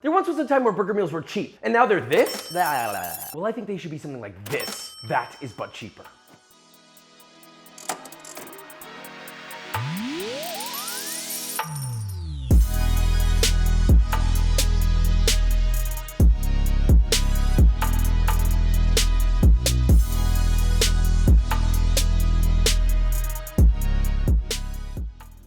There once was a time where burger meals were cheap, and now they're this? Well, I think they should be something like this. That is but cheaper.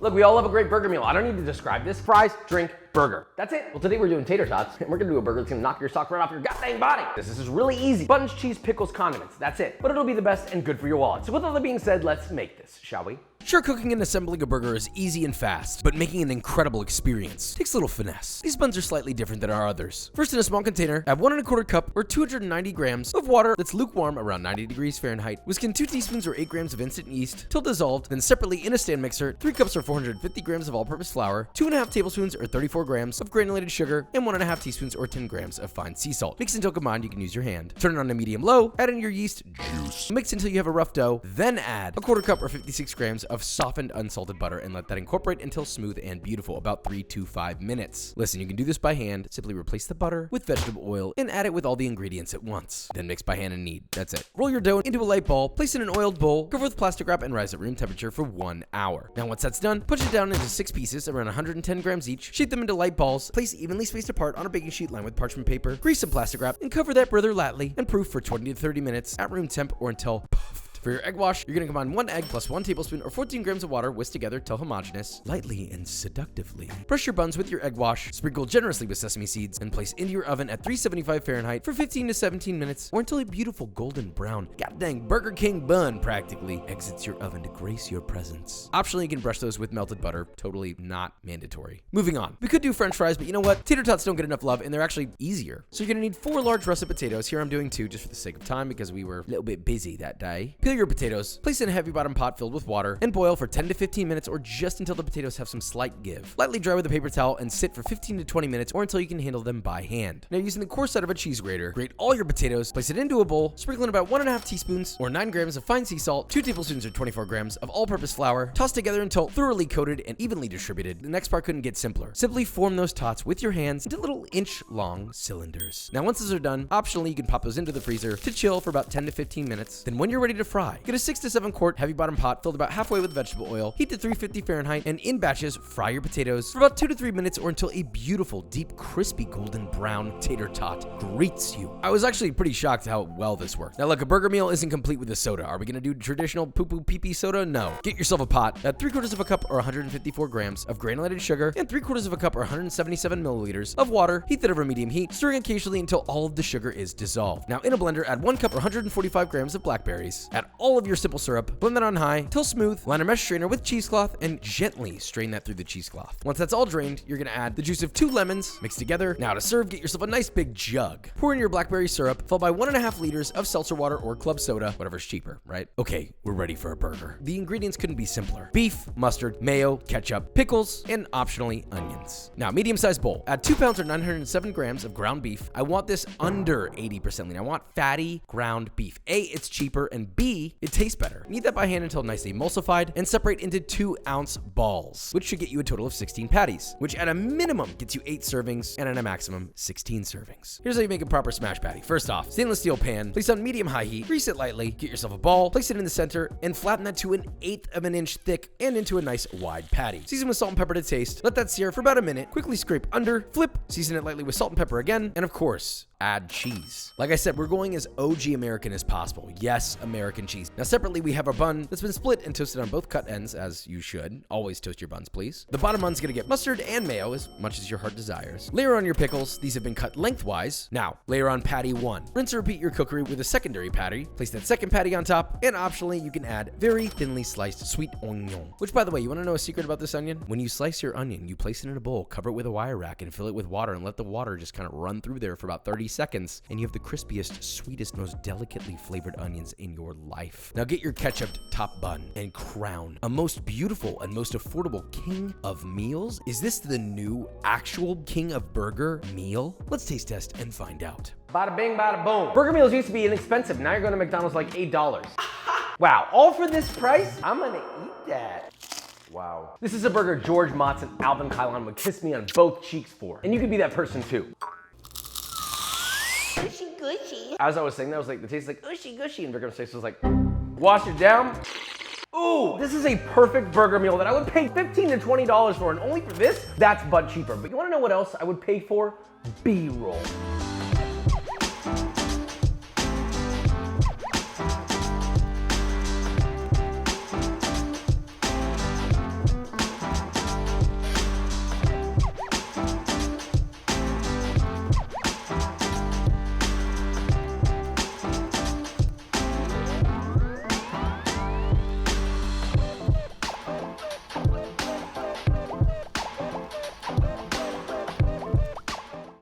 Look, we all love a great burger meal. I don't need to describe this. Fries, drink, burger. That's it. Well, today we're doing tater tots, and we're gonna do a burger that's gonna knock your sock right off your goddamn body. This is really easy. Buns, cheese, pickles, condiments. That's it. But it'll be the best and good for your wallet. So with all that being said, let's make this, shall we? Sure, cooking and assembling a burger is easy and fast, but making an incredible experience takes a little finesse. These buns are slightly different than our others. First, in a small container, add 1 1/4 cup or 290 grams of water that's lukewarm around 90 degrees Fahrenheit. Whisk in 2 teaspoons or 8 grams of instant yeast till dissolved. Then separately in a stand mixer, 3 cups or 450 grams of all-purpose flour, 2.5 tablespoons or 34 grams of granulated sugar, and 1.5 teaspoons or 10 grams of fine sea salt. Mix until combined. You can use your hand. Turn it on to medium-low. Add in your yeast juice. Mix until you have a rough dough. Then add 1/4 cup or 56 grams of softened unsalted butter and let that incorporate until smooth and beautiful, about 3 to 5 minutes. Listen, you can do this by hand. Simply replace the butter with vegetable oil and add it with all the ingredients at once. Then mix by hand and knead. That's it. Roll your dough into a light ball, place it in an oiled bowl, cover with plastic wrap, and rise at room temperature for 1 hour. Now once that's done, push it down into 6 pieces, around 110 grams each, shape them into light balls, place evenly spaced apart on a baking sheet lined with parchment paper, grease some plastic wrap, and cover that brother lightly and proof for 20 to 30 minutes at room temp or until puffed. For your egg wash, you're going to combine 1 egg plus 1 tablespoon or 14 grams of water, whisk together till homogeneous, lightly and seductively. Brush your buns with your egg wash, sprinkle generously with sesame seeds, and place into your oven at 375 Fahrenheit for 15 to 17 minutes or until a beautiful golden brown, goddamn Burger King bun practically exits your oven to grace your presence. Optionally, you can brush those with melted butter, totally not mandatory. Moving on. We could do french fries, but you know what? Tater tots don't get enough love, and they're actually easier. So you're going to need 4 large russet potatoes. Here I'm doing 2 just for the sake of time because we were a little bit busy that day. Peel your potatoes, place in a heavy bottom pot filled with water, and boil for 10 to 15 minutes or just until the potatoes have some slight give. Lightly dry with a paper towel and sit for 15 to 20 minutes or until you can handle them by hand. Now using the coarse side of a cheese grater, grate all your potatoes, place it into a bowl, sprinkle in about 1.5 teaspoons or 9 grams of fine sea salt, 2 tablespoons or 24 grams of all-purpose flour, toss together until thoroughly coated and evenly distributed. The next part couldn't get simpler. Simply form those tots with your hands into little inch-long cylinders. Now once those are done, optionally you can pop those into the freezer to chill for about 10 to 15 minutes. Then when you're ready to fry, get a 6 to 7 quart heavy bottom pot filled about halfway with vegetable oil, heat to 350 Fahrenheit, and in batches, fry your potatoes for about 2 to 3 minutes or until a beautiful, deep, crispy golden brown tater tot greets you. I was actually pretty shocked how well this worked. Now look, a burger meal isn't complete with a soda. Are we gonna do traditional poo-poo pee-pee soda? No. Get yourself a pot, add 3/4 of a cup or 154 grams of granulated sugar, and 3/4 of a cup or 177 milliliters of water. Heat that over medium heat, stirring occasionally until all of the sugar is dissolved. Now in a blender, add 1 cup or 145 grams of blackberries. Add all of your simple syrup, blend that on high till smooth, line a mesh strainer with cheesecloth, and gently strain that through the cheesecloth. Once that's all drained, you're gonna add the juice of 2 lemons, mixed together. Now to serve, get yourself a nice big jug. Pour in your blackberry syrup, followed by 1.5 liters of seltzer water or club soda, whatever's cheaper, right? Okay, we're ready for a burger. The ingredients couldn't be simpler. Beef, mustard, mayo, ketchup, pickles, and optionally onions. Now, medium-sized bowl. Add 2 pounds or 907 grams of ground beef. I want this under 80% lean. I want fatty ground beef. A, it's cheaper, and B, it tastes better. Knead that by hand until nicely emulsified and separate into 2-ounce balls, which should get you a total of 16 patties, which at a minimum gets you 8 servings and at a maximum 16 servings. Here's how you make a proper smash patty. First off, stainless steel pan, place on medium-high heat, grease it lightly, get yourself a ball, place it in the center, and flatten that to 1/8 of an inch thick and into a nice wide patty. Season with salt and pepper to taste, let that sear for about a minute, quickly scrape under, flip, season it lightly with salt and pepper again, and of course, add cheese. Like I said, we're going as OG American as possible. Yes, American cheese. Now separately, we have our bun that's been split and toasted on both cut ends, as you should. Always toast your buns, please. The bottom bun's gonna get mustard and mayo, as much as your heart desires. Layer on your pickles. These have been cut lengthwise. Now, layer on patty 1. Rinse and repeat your cookery with a secondary patty. Place that second patty on top, and optionally, you can add very thinly sliced sweet onion. Which, by the way, you wanna know a secret about this onion? When you slice your onion, you place it in a bowl, cover it with a wire rack, and fill it with water, and let the water just kind of run through there for about 30 seconds, and you have the crispiest, sweetest, most delicately flavored onions in your life. Now get your ketchup top bun and crown a most beautiful and most affordable king of meals. Is this the new actual king of burger meal? Let's taste test and find out. Bada bing, bada boom. Burger meals used to be inexpensive. Now you're going to McDonald's like $8. Wow, all for this price? I'm gonna eat that. Wow. This is a burger George Motz and Alvin Kylon would kiss me on both cheeks for. And you could be that person too. Gushy, gushy. As I was saying that, I was like, the taste is like ushy gushy, and Vikram's face was like, wash it down. Ooh, this is a perfect burger meal that I would pay $15 to $20 for, and only for this, that's but cheaper. But you wanna know what else I would pay for? B-roll.